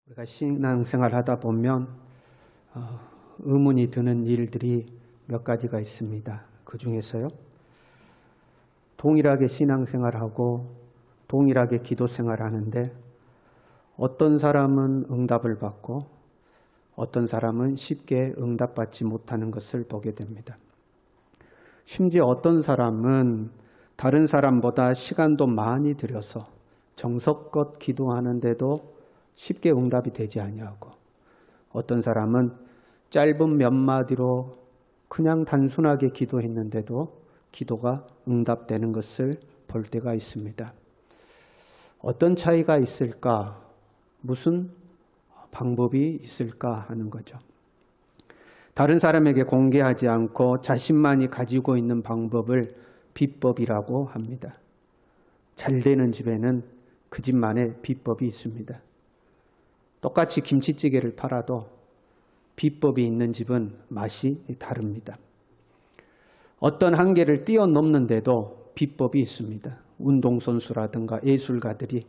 우리가 신앙생활 하다 보면 의문이 드는 일들이 몇 가지가 있습니다. 그 중에서요, 동일하게 신앙생활하고 동일하게 기도생활하는데 어떤 사람은 응답을 받고 어떤 사람은 쉽게 응답받지 못하는 것을 보게 됩니다. 심지어 어떤 사람은 다른 사람보다 시간도 많이 들여서 정성껏 기도하는데도 쉽게 응답이 되지 아니하고, 어떤 사람은 짧은 몇 마디로 그냥 단순하게 기도했는데도 기도가 응답되는 것을 볼 때가 있습니다. 어떤 차이가 있을까? 무슨 방법이 있을까 하는 거죠. 다른 사람에게 공개하지 않고 자신만이 가지고 있는 방법을 비법이라고 합니다. 잘 되는 집에는 그 집만의 비법이 있습니다. 똑같이 김치찌개를 팔아도 비법이 있는 집은 맛이 다릅니다. 어떤 한계를 뛰어넘는데도 비법이 있습니다. 운동선수라든가 예술가들이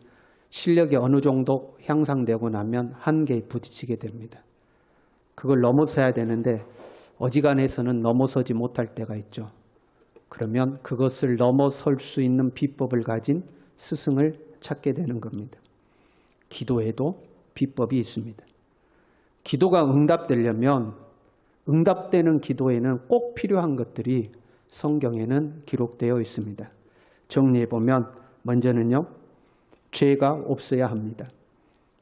실력이 어느 정도 향상되고 나면 한계에 부딪히게 됩니다. 그걸 넘어서야 되는데 어지간해서는 넘어서지 못할 때가 있죠. 그러면 그것을 넘어설 수 있는 비법을 가진 스승을 찾게 되는 겁니다. 기도에도 비법이 있습니다. 기도가 응답되려면 응답되는 기도에는 꼭 필요한 것들이 성경에는 기록되어 있습니다. 정리해보면 먼저는요, 죄가 없어야 합니다.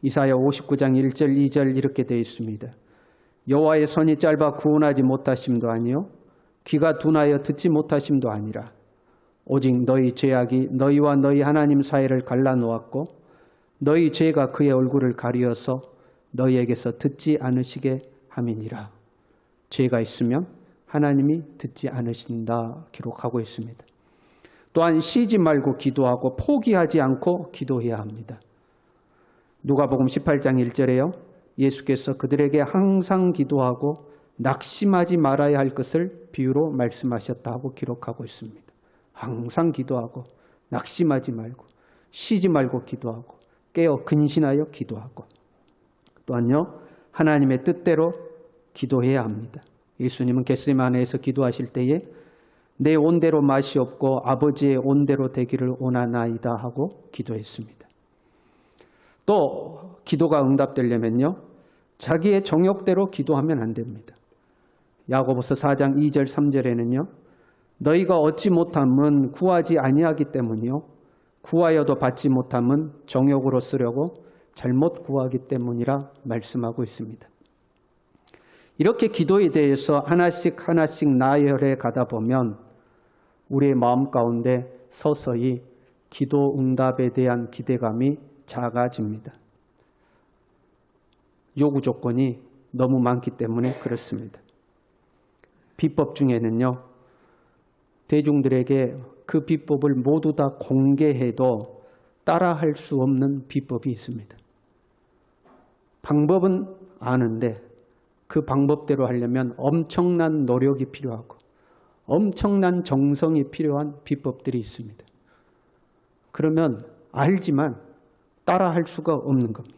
이사야 59장 1절 2절 이렇게 되어 있습니다. 여호와의 손이 짧아 구원하지 못하심도 아니요 귀가 둔하여 듣지 못하심도 아니라 오직 너희 죄악이 너희와 너희 하나님 사이를 갈라놓았고 너희 죄가 그의 얼굴을 가리어서 너희에게서 듣지 않으시게 함이니라. 죄가 있으면 하나님이 듣지 않으신다 기록하고 있습니다. 또한 쉬지 말고 기도하고 포기하지 않고 기도해야 합니다. 누가복음 18장 1절에요. 예수께서 그들에게 항상 기도하고 낙심하지 말아야 할 것을 비유로 말씀하셨다고 기록하고 있습니다. 항상 기도하고 낙심하지 말고 쉬지 말고 기도하고 깨어 근신하여 기도하고, 또한요, 하나님의 뜻대로 기도해야 합니다. 예수님은 겟세마네에서 기도하실 때에 내 온대로 마시옵고 아버지의 온대로 되기를 원하나이다 하고 기도했습니다. 또 기도가 응답되려면요, 자기의 정욕대로 기도하면 안 됩니다. 야고보서 4장 2절 3절에는요, 너희가 얻지 못함은 구하지 아니하기 때문이요 구하여도 받지 못함은 정욕으로 쓰려고 잘못 구하기 때문이라 말씀하고 있습니다. 이렇게 기도에 대해서 하나씩 하나씩 나열해 가다 보면 우리의 마음 가운데 서서히 기도 응답에 대한 기대감이 작아집니다. 요구 조건이 너무 많기 때문에 그렇습니다. 비법 중에는요, 대중들에게 그 비법을 모두 다 공개해도 따라할 수 없는 비법이 있습니다. 방법은 아는데 그 방법대로 하려면 엄청난 노력이 필요하고 엄청난 정성이 필요한 비법들이 있습니다. 그러면 알지만 따라할 수가 없는 겁니다.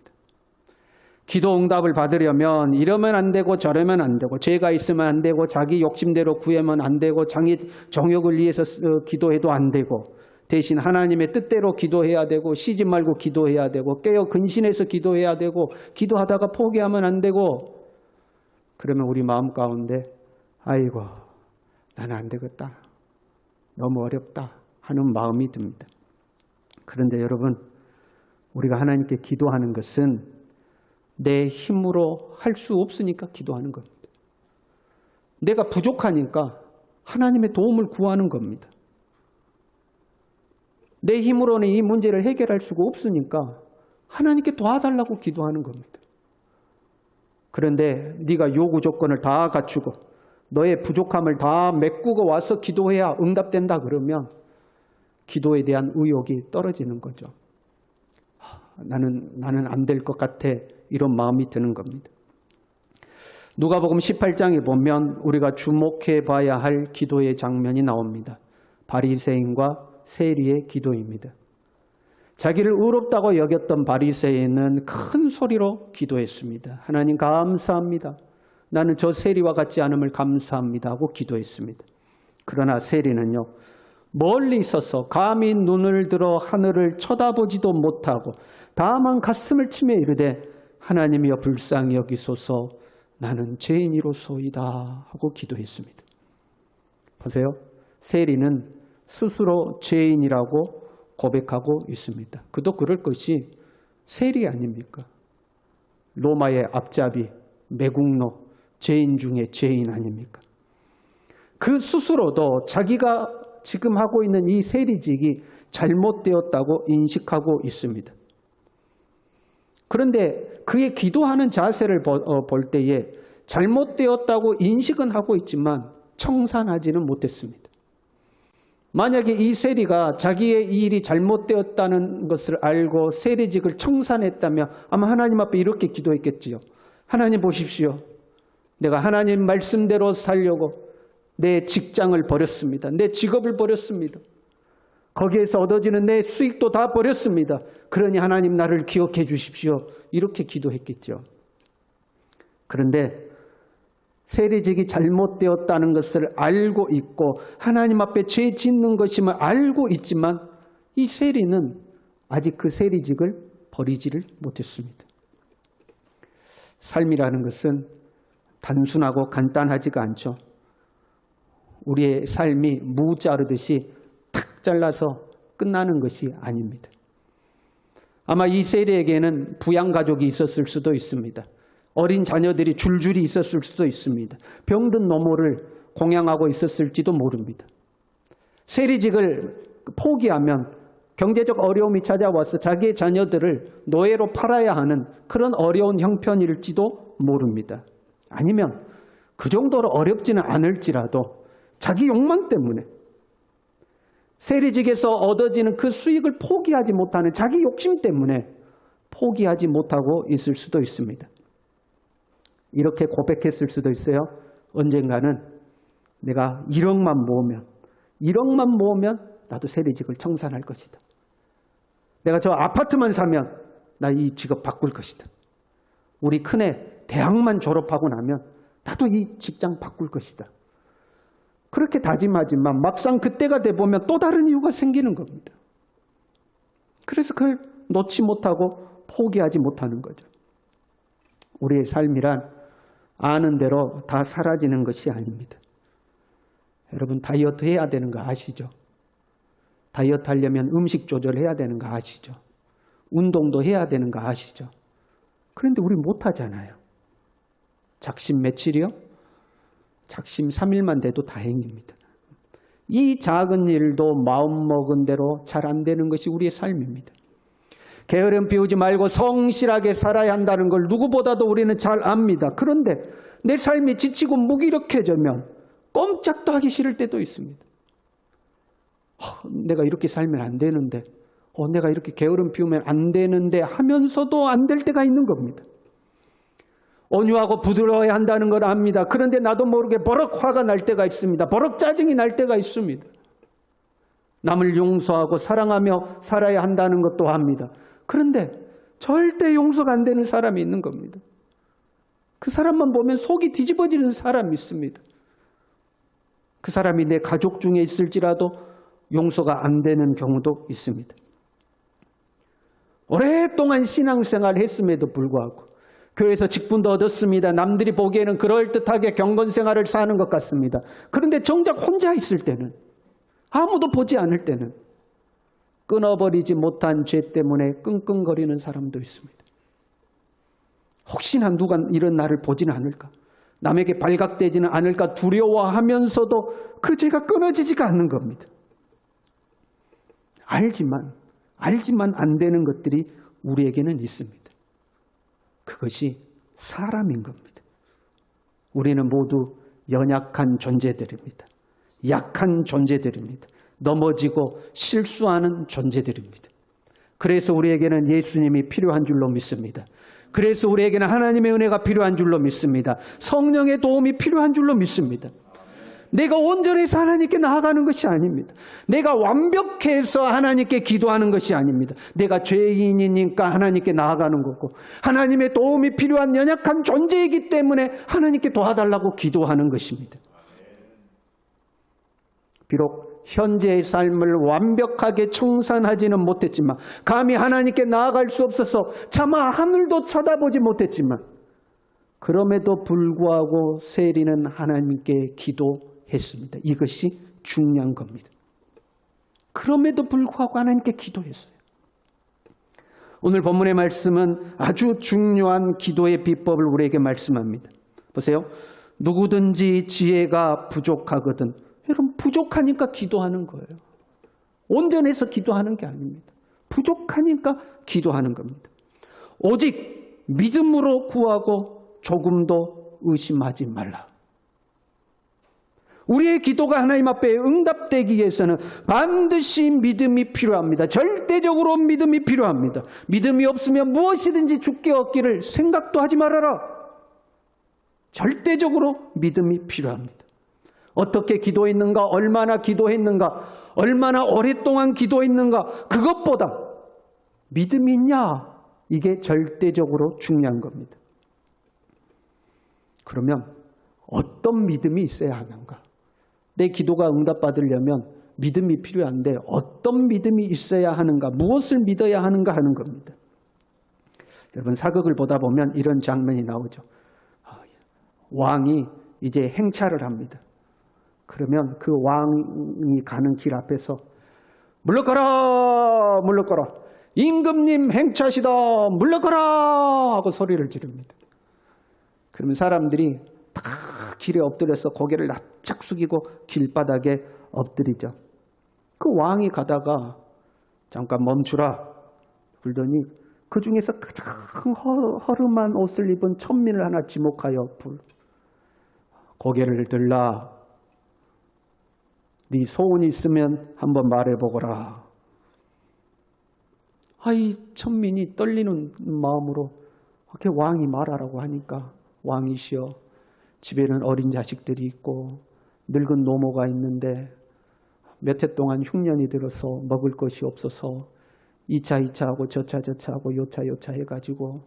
기도 응답을 받으려면 이러면 안 되고 저러면 안 되고 죄가 있으면 안 되고 자기 욕심대로 구하면 안 되고 자기 정욕을 위해서 기도해도 안 되고 대신 하나님의 뜻대로 기도해야 되고 쉬지 말고 기도해야 되고 깨어 근신해서 기도해야 되고 기도하다가 포기하면 안 되고, 그러면 우리 마음 가운데 아이고 나는 안 되겠다, 너무 어렵다 하는 마음이 듭니다. 그런데 여러분, 우리가 하나님께 기도하는 것은 내 힘으로 할 수 없으니까 기도하는 겁니다. 내가 부족하니까 하나님의 도움을 구하는 겁니다. 내 힘으로는 이 문제를 해결할 수가 없으니까 하나님께 도와달라고 기도하는 겁니다. 그런데 네가 요구 조건을 다 갖추고 너의 부족함을 다 메꾸고 와서 기도해야 응답된다 그러면 기도에 대한 의욕이 떨어지는 거죠. 나는 안 될 것 같아, 이런 마음이 드는 겁니다. 누가복음 18장에 보면 우리가 주목해 봐야 할 기도의 장면이 나옵니다. 바리새인과 세리의 기도입니다. 자기를 의롭다고 여겼던 바리새인은 큰 소리로 기도했습니다. 하나님 감사합니다. 나는 저 세리와 같지 않음을 감사합니다 하고 기도했습니다. 그러나 세리는요, 멀리 있어서 감히 눈을 들어 하늘을 쳐다보지도 못하고 다만 가슴을 치며 이르되 하나님이여 불쌍히 여기소서 나는 죄인이로소이다 하고 기도했습니다. 보세요. 세리는 스스로 죄인이라고 고백하고 있습니다. 그도 그럴 것이 세리 아닙니까? 로마의 앞잡이, 매국노, 죄인 중에 죄인 아닙니까? 그 스스로도 자기가 지금 하고 있는 이 세리직이 잘못되었다고 인식하고 있습니다. 그런데 그의 기도하는 자세를 볼 때에 잘못되었다고 인식은 하고 있지만 청산하지는 못했습니다. 만약에 이 세리가 자기의 일이 잘못되었다는 것을 알고 세리직을 청산했다면 아마 하나님 앞에 이렇게 기도했겠지요. 하나님 보십시오. 내가 하나님 말씀대로 살려고 내 직장을 버렸습니다. 내 직업을 버렸습니다. 거기에서 얻어지는 내 수익도 다 버렸습니다. 그러니 하나님 나를 기억해 주십시오. 이렇게 기도했겠죠. 그런데 세리직이 잘못되었다는 것을 알고 있고 하나님 앞에 죄 짓는 것임을 알고 있지만 이 세리는 아직 그 세리직을 버리지를 못했습니다. 삶이라는 것은 단순하고 간단하지가 않죠. 우리의 삶이 무 자르듯이 탁 잘라서 끝나는 것이 아닙니다. 아마 이 세리에게는 부양가족이 있었을 수도 있습니다. 어린 자녀들이 줄줄이 있었을 수도 있습니다. 병든 노모를 공양하고 있었을지도 모릅니다. 세리직을 포기하면 경제적 어려움이 찾아와서 자기의 자녀들을 노예로 팔아야 하는 그런 어려운 형편일지도 모릅니다. 아니면 그 정도로 어렵지는 않을지라도 자기 욕망 때문에 세리직에서 얻어지는 그 수익을 포기하지 못하는 자기 욕심 때문에 포기하지 못하고 있을 수도 있습니다. 이렇게 고백했을 수도 있어요. 언젠가는 내가 1억만 모으면 나도 세리직을 청산할 것이다. 내가 저 아파트만 사면 나 이 직업 바꿀 것이다. 우리 큰애 대학만 졸업하고 나면 나도 이 직장 바꿀 것이다. 그렇게 다짐하지만 막상 그때가 돼보면 또 다른 이유가 생기는 겁니다. 그래서 그걸 놓지 못하고 포기하지 못하는 거죠. 우리의 삶이란 아는 대로 다 사라지는 것이 아닙니다. 여러분 다이어트 해야 되는 거 아시죠? 다이어트 하려면 음식 조절해야 되는 거 아시죠? 운동도 해야 되는 거 아시죠? 그런데 우리 못하잖아요. 작심 며칠이요? 작심 3일만 돼도 다행입니다. 이 작은 일도 마음먹은 대로 잘 안 되는 것이 우리의 삶입니다. 게으름 피우지 말고 성실하게 살아야 한다는 걸 누구보다도 우리는 잘 압니다. 그런데 내 삶이 지치고 무기력해지면 꼼짝도 하기 싫을 때도 있습니다. 내가 이렇게 살면 안 되는데, 내가 이렇게 게으름 피우면 안 되는데 하면서도 안 될 때가 있는 겁니다. 온유하고 부드러워야 한다는 걸 압니다. 그런데 나도 모르게 버럭 화가 날 때가 있습니다. 버럭 짜증이 날 때가 있습니다. 남을 용서하고 사랑하며 살아야 한다는 것도 압니다. 그런데 절대 용서가 안 되는 사람이 있는 겁니다. 그 사람만 보면 속이 뒤집어지는 사람이 있습니다. 그 사람이 내 가족 중에 있을지라도 용서가 안 되는 경우도 있습니다. 오랫동안 신앙생활을 했음에도 불구하고 교회에서 직분도 얻었습니다. 남들이 보기에는 그럴듯하게 경건생활을 사는 것 같습니다. 그런데 정작 혼자 있을 때는, 아무도 보지 않을 때는 끊어버리지 못한 죄 때문에 끙끙거리는 사람도 있습니다. 혹시나 누가 이런 나를 보지는 않을까, 남에게 발각되지는 않을까 두려워하면서도 그 죄가 끊어지지가 않는 겁니다. 알지만 안 되는 것들이 우리에게는 있습니다. 그것이 사람인 겁니다. 우리는 모두 연약한 존재들입니다. 약한 존재들입니다. 넘어지고 실수하는 존재들입니다. 그래서 우리에게는 예수님이 필요한 줄로 믿습니다. 그래서 우리에게는 하나님의 은혜가 필요한 줄로 믿습니다. 성령의 도움이 필요한 줄로 믿습니다. 내가 온전해서 하나님께 나아가는 것이 아닙니다. 내가 완벽해서 하나님께 기도하는 것이 아닙니다. 내가 죄인이니까 하나님께 나아가는 거고, 하나님의 도움이 필요한 연약한 존재이기 때문에 하나님께 도와달라고 기도하는 것입니다. 비록 현재의 삶을 완벽하게 청산하지는 못했지만, 감히 하나님께 나아갈 수 없어서 차마 하늘도 쳐다보지 못했지만, 그럼에도 불구하고 세리는 하나님께 기도했습니다. 이것이 중요한 겁니다. 그럼에도 불구하고 하나님께 기도했어요. 오늘 본문의 말씀은 아주 중요한 기도의 비법을 우리에게 말씀합니다. 보세요. 누구든지 지혜가 부족하거든. 여러분, 부족하니까 기도하는 거예요. 온전해서 기도하는 게 아닙니다. 부족하니까 기도하는 겁니다. 오직 믿음으로 구하고 조금도 의심하지 말라. 우리의 기도가 하나님 앞에 응답되기 위해서는 반드시 믿음이 필요합니다. 절대적으로 믿음이 필요합니다. 믿음이 없으면 무엇이든지 주께 얻기를 생각도 하지 말아라. 절대적으로 믿음이 필요합니다. 어떻게 기도했는가, 얼마나 기도했는가, 얼마나 오랫동안 기도했는가, 그것보다 믿음이 있냐, 이게 절대적으로 중요한 겁니다. 그러면 어떤 믿음이 있어야 하는가? 내 기도가 응답받으려면 믿음이 필요한데 어떤 믿음이 있어야 하는가? 무엇을 믿어야 하는가 하는 겁니다. 여러분, 사극을 보다 보면 이런 장면이 나오죠. 왕이 이제 행차를 합니다. 그러면 그 왕이 가는 길 앞에서 물러가라, 물러가라, 임금님 행차시다, 물러가라 하고 소리를 지릅니다. 그러면 사람들이 다 길에 엎드려서 고개를 납작 숙이고 길바닥에 엎드리죠. 그 왕이 가다가 잠깐 멈추라 그러더니 그 중에서 가장 허름한 옷을 입은 천민을 하나 지목하여 고개를 들라, 네 소원이 있으면 한번 말해보거라. 이 천민이 떨리는 마음으로 그렇게 왕이 말하라고 하니까, 왕이시여, 집에는 어린 자식들이 있고 늙은 노모가 있는데 몇 해 동안 흉년이 들어서 먹을 것이 없어서 2차 하고 저차 하고 요차 해가지고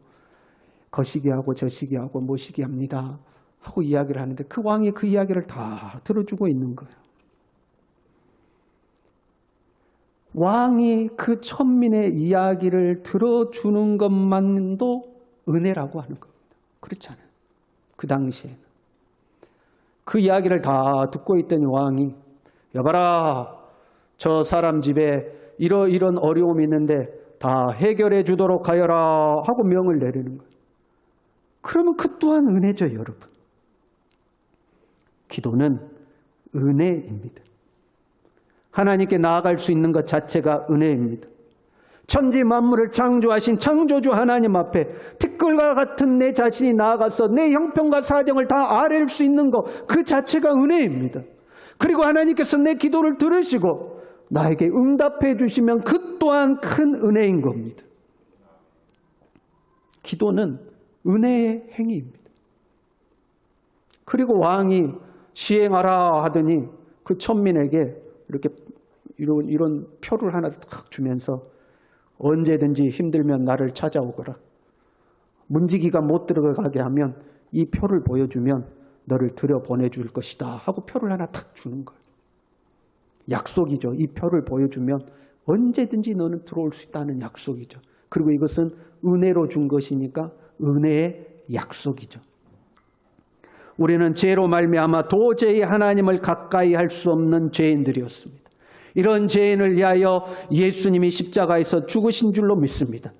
거시기 하고 저시기 하고 모시기 합니다 하고 이야기를 하는데, 그 왕이 그 이야기를 다 들어주고 있는 거예요. 왕이 그 천민의 이야기를 들어주는 것만도 은혜라고 하는 겁니다. 그렇지 않아요? 그 당시에는. 그 이야기를 다 듣고 있더니 왕이, 여봐라, 저 사람 집에 이런 어려움이 있는데 다 해결해 주도록 하여라 하고 명을 내리는 거예요. 그러면 그 또한 은혜죠, 여러분. 기도는 은혜입니다. 하나님께 나아갈 수 있는 것 자체가 은혜입니다. 천지 만물을 창조하신 창조주 하나님 앞에 티끌과 같은 내 자신이 나아가서 내 형편과 사정을 다 아뢰일 수 있는 것, 그 자체가 은혜입니다. 그리고 하나님께서 내 기도를 들으시고 나에게 응답해 주시면 그 또한 큰 은혜인 겁니다. 기도는 은혜의 행위입니다. 그리고 왕이 시행하라 하더니 그 천민에게 이렇게 이런 표를 하나 탁 주면서 언제든지 힘들면 나를 찾아오거라. 문지기가 못 들어가게 하면 이 표를 보여주면 너를 들여보내줄 것이다 하고 표를 하나 탁 주는 거예요. 약속이죠. 이 표를 보여주면 언제든지 너는 들어올 수 있다는 약속이죠. 그리고 이것은 은혜로 준 것이니까 은혜의 약속이죠. 우리는 죄로 말미암아 도저히 하나님을 가까이 할 수 없는 죄인들이었습니다. 이런 죄인을 위하여 예수님이 십자가에서 죽으신 줄로 믿습니다.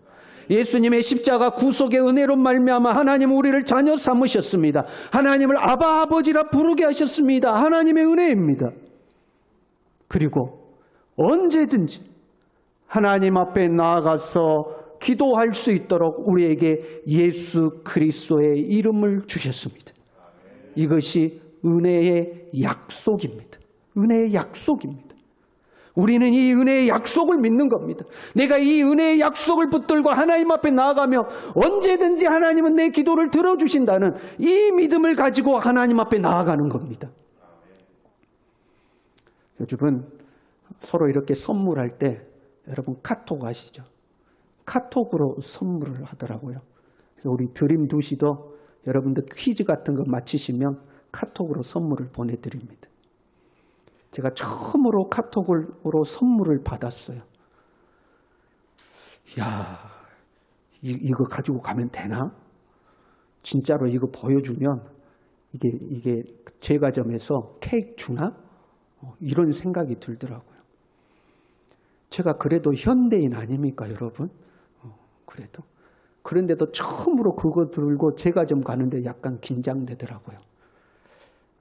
예수님의 십자가 구속의 은혜로 말미암아 하나님은 우리를 자녀 삼으셨습니다. 하나님을 아바 아버지라 부르게 하셨습니다. 하나님의 은혜입니다. 그리고 언제든지 하나님 앞에 나아가서 기도할 수 있도록 우리에게 예수 그리스도의 이름을 주셨습니다. 이것이 은혜의 약속입니다. 은혜의 약속입니다. 우리는 이 은혜의 약속을 믿는 겁니다. 내가 이 은혜의 약속을 붙들고 하나님 앞에 나아가며 언제든지 하나님은 내 기도를 들어주신다는 이 믿음을 가지고 하나님 앞에 나아가는 겁니다. 요즘은 서로 이렇게 선물할 때 여러분 카톡 아시죠? 카톡으로 선물을 하더라고요. 그래서 우리 드림 두시도 여러분들 퀴즈 같은 거 맞히시면 카톡으로 선물을 보내드립니다. 제가 처음으로 카톡으로 선물을 받았어요. 야, 이거 가지고 가면 되나? 진짜로 이거 보여주면 이게 제과점에서 케이크 주나? 이런 생각이 들더라고요. 제가 그래도 현대인 아닙니까, 여러분? 그래도. 그런데도 처음으로 그거 들고 제과점 가는데 약간 긴장되더라고요.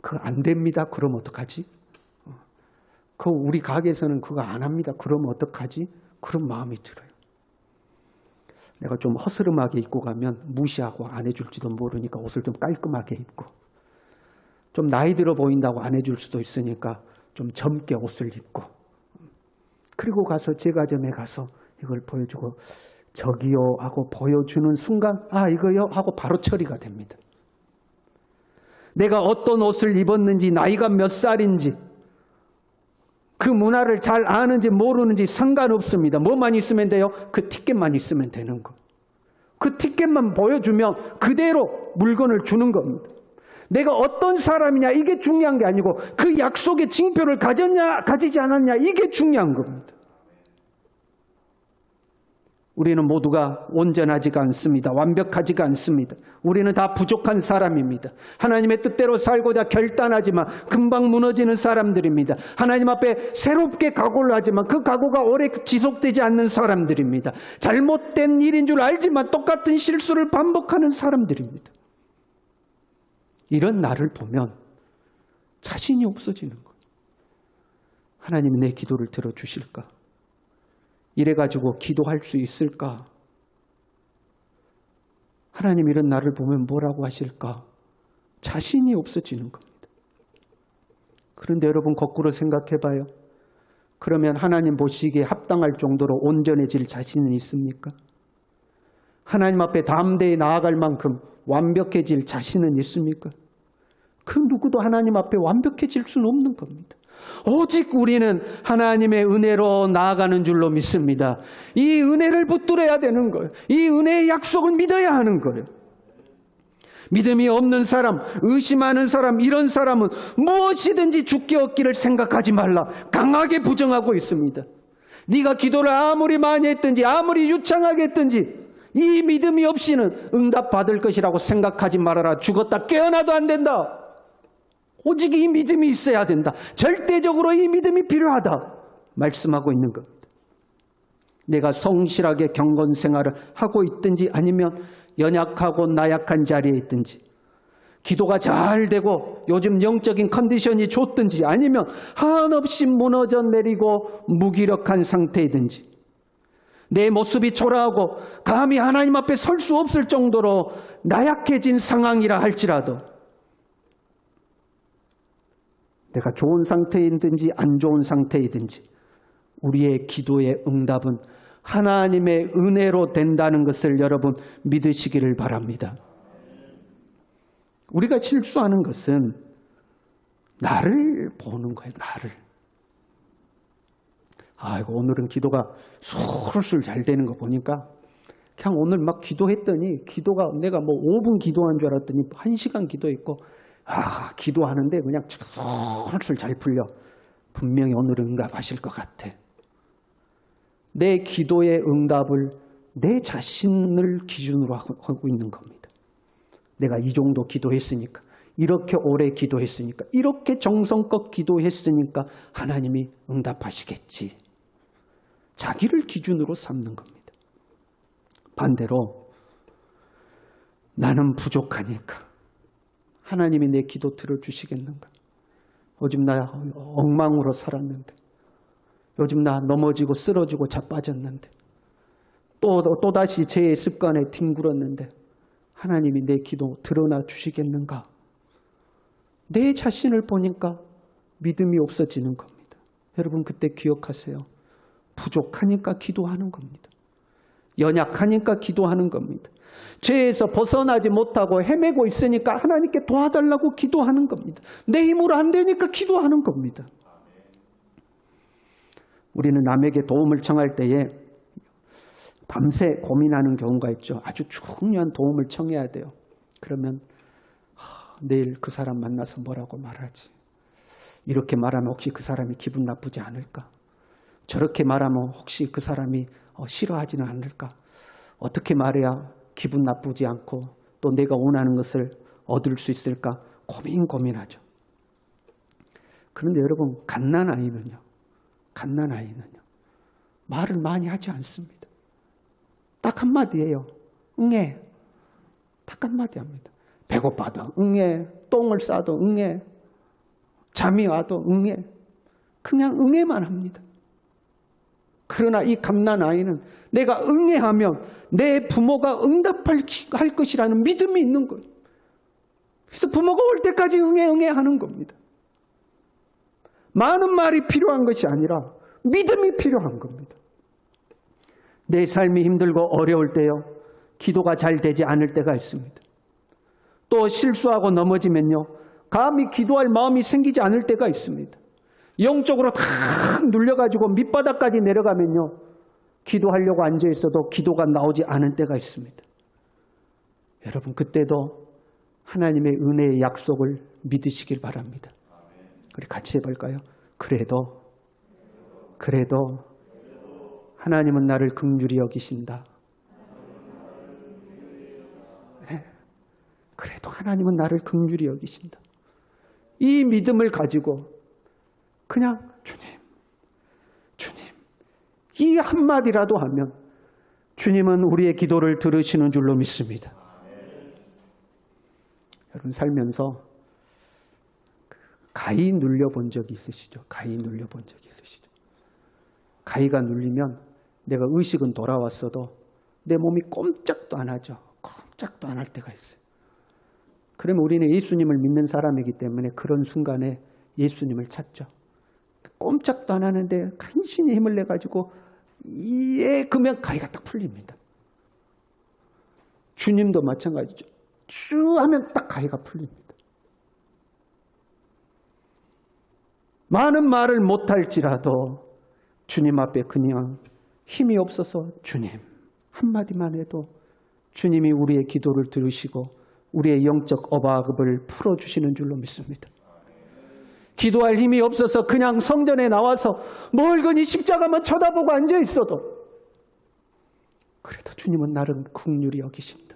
그거 안 됩니다. 그럼 어떡하지? 우리 가게에서는 그거 안 합니다. 그러면 어떡하지? 그런 마음이 들어요. 내가 좀 허스름하게 입고 가면 무시하고 안 해줄지도 모르니까 옷을 좀 깔끔하게 입고, 좀 나이 들어 보인다고 안 해줄 수도 있으니까 좀 젊게 옷을 입고, 그리고 가서 제과점에 가서 이걸 보여주고 저기요 하고 보여주는 순간 이거요 하고 바로 처리가 됩니다. 내가 어떤 옷을 입었는지, 나이가 몇 살인지, 그 문화를 잘 아는지 모르는지 상관없습니다. 뭐만 있으면 돼요? 그 티켓만 있으면 되는 거. 그 티켓만 보여주면 그대로 물건을 주는 겁니다. 내가 어떤 사람이냐 이게 중요한 게 아니고 그 약속의 징표를 가졌냐 가지지 않았냐 이게 중요한 겁니다. 우리는 모두가 온전하지가 않습니다. 완벽하지가 않습니다. 우리는 다 부족한 사람입니다. 하나님의 뜻대로 살고자 결단하지만 금방 무너지는 사람들입니다. 하나님 앞에 새롭게 각오를 하지만 그 각오가 오래 지속되지 않는 사람들입니다. 잘못된 일인 줄 알지만 똑같은 실수를 반복하는 사람들입니다. 이런 나를 보면 자신이 없어지는 거예요. 하나님이 내 기도를 들어주실까? 이래가지고 기도할 수 있을까? 하나님 이런 나를 보면 뭐라고 하실까? 자신이 없어지는 겁니다. 그런데 여러분 거꾸로 생각해봐요. 그러면 하나님 보시기에 합당할 정도로 온전해질 자신은 있습니까? 하나님 앞에 담대히 나아갈 만큼 완벽해질 자신은 있습니까? 그 누구도 하나님 앞에 완벽해질 수는 없는 겁니다. 오직 우리는 하나님의 은혜로 나아가는 줄로 믿습니다. 이 은혜를 붙들어야 되는 거예요. 이 은혜의 약속을 믿어야 하는 거예요. 믿음이 없는 사람, 의심하는 사람, 이런 사람은 무엇이든지 죽기 얻기를 생각하지 말라. 강하게 부정하고 있습니다. 네가 기도를 아무리 많이 했든지 아무리 유창하게 했든지 이 믿음이 없이는 응답받을 것이라고 생각하지 말아라. 죽었다 깨어나도 안 된다. 오직 이 믿음이 있어야 된다. 절대적으로 이 믿음이 필요하다. 말씀하고 있는 겁니다. 내가 성실하게 경건 생활을 하고 있든지 아니면 연약하고 나약한 자리에 있든지, 기도가 잘 되고 요즘 영적인 컨디션이 좋든지 아니면 한없이 무너져 내리고 무기력한 상태이든지, 내 모습이 초라하고 감히 하나님 앞에 설 수 없을 정도로 나약해진 상황이라 할지라도, 내가 좋은 상태이든지 안 좋은 상태이든지 우리의 기도의 응답은 하나님의 은혜로 된다는 것을 여러분 믿으시기를 바랍니다. 우리가 실수하는 것은 나를 보는 거예요. 나를. 아이고 오늘은 기도가 술술 잘 되는 거 보니까 그냥 오늘 막 기도했더니 기도가 내가 뭐 5분 기도한 줄 알았더니 1시간 기도했고 기도하는데 그냥 술술 잘 풀려. 분명히 오늘은 응답하실 것 같아. 내 기도의 응답을 내 자신을 기준으로 하고 있는 겁니다. 내가 이 정도 기도했으니까, 이렇게 오래 기도했으니까, 이렇게 정성껏 기도했으니까 하나님이 응답하시겠지. 자기를 기준으로 삼는 겁니다. 반대로 나는 부족하니까 하나님이 내 기도 들어주시겠는가? 요즘 나 엉망으로 살았는데, 요즘 나 넘어지고 쓰러지고 자빠졌는데, 또다시 제 습관에 뒹굴었는데 하나님이 내 기도 드러나 주시겠는가? 내 자신을 보니까 믿음이 없어지는 겁니다. 여러분 그때 기억하세요. 부족하니까 기도하는 겁니다. 연약하니까 기도하는 겁니다. 죄에서 벗어나지 못하고 헤매고 있으니까 하나님께 도와달라고 기도하는 겁니다. 내 힘으로 안 되니까 기도하는 겁니다. 우리는 남에게 도움을 청할 때에 밤새 고민하는 경우가 있죠. 아주 중요한 도움을 청해야 돼요. 그러면 내일 그 사람 만나서 뭐라고 말하지? 이렇게 말하면 혹시 그 사람이 기분 나쁘지 않을까? 저렇게 말하면 혹시 그 사람이 싫어하지는 않을까? 어떻게 말해야 기분 나쁘지 않고 또 내가 원하는 것을 얻을 수 있을까? 고민하죠. 그런데 여러분, 갓난아이는요. 말을 많이 하지 않습니다. 딱 한마디예요. 응애. 딱 한마디 합니다. 배고파도 응애. 똥을 싸도 응애. 잠이 와도 응애. 그냥 응애만 합니다. 그러나 이 갓난아이는 내가 응애하면 내 부모가 응답할 것이라는 믿음이 있는 거예요. 그래서 부모가 올 때까지 응애 하는 겁니다. 많은 말이 필요한 것이 아니라 믿음이 필요한 겁니다. 내 삶이 힘들고 어려울 때요, 기도가 잘 되지 않을 때가 있습니다. 또 실수하고 넘어지면요, 감히 기도할 마음이 생기지 않을 때가 있습니다. 영적으로 탁 눌려가지고 밑바닥까지 내려가면요, 기도하려고 앉아있어도 기도가 나오지 않은 때가 있습니다. 여러분, 그때도 하나님의 은혜의 약속을 믿으시길 바랍니다. 우리 같이 해볼까요? 그래도 하나님은 나를 긍휼히 여기신다. 네. 그래도 하나님은 나를 긍휼히 여기신다. 이 믿음을 가지고 그냥 주님 이 한마디라도 하면 주님은 우리의 기도를 들으시는 줄로 믿습니다. 여러분, 살면서 가위 눌려본 적이 있으시죠? 가위가 눌리면 내가 의식은 돌아왔어도 내 몸이 꼼짝도 안 하죠. 꼼짝도 안 할 때가 있어요. 그러면 우리는 예수님을 믿는 사람이기 때문에 그런 순간에 예수님을 찾죠. 꼼짝도 안 하는데 간신히 힘을 내가지고 그러면 가위가 딱 풀립니다. 주님도 마찬가지죠. 쭉 하면 딱 가위가 풀립니다. 많은 말을 못할지라도 주님 앞에 그냥 힘이 없어서 주님 한마디만 해도 주님이 우리의 기도를 들으시고 우리의 영적 어박을 풀어주시는 줄로 믿습니다. 기도할 힘이 없어서 그냥 성전에 나와서 멀거니 십자가만 쳐다보고 앉아있어도 그래도 주님은 나를 긍휼히 여기신다.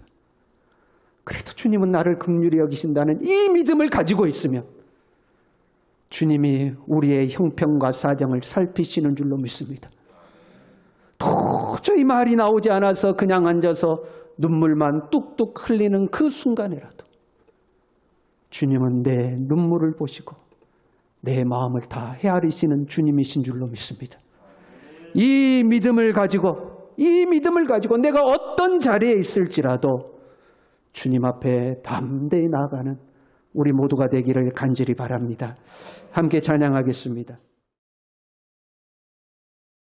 그래도 주님은 나를 긍휼히 여기신다는 이 믿음을 가지고 있으면 주님이 우리의 형편과 사정을 살피시는 줄로 믿습니다. 도저히 말이 나오지 않아서 그냥 앉아서 눈물만 뚝뚝 흘리는 그 순간이라도 주님은 내 눈물을 보시고 내 마음을 다 헤아리시는 주님이신 줄로 믿습니다. 이 믿음을 가지고 내가 어떤 자리에 있을지라도 주님 앞에 담대히 나아가는 우리 모두가 되기를 간절히 바랍니다. 함께 찬양하겠습니다.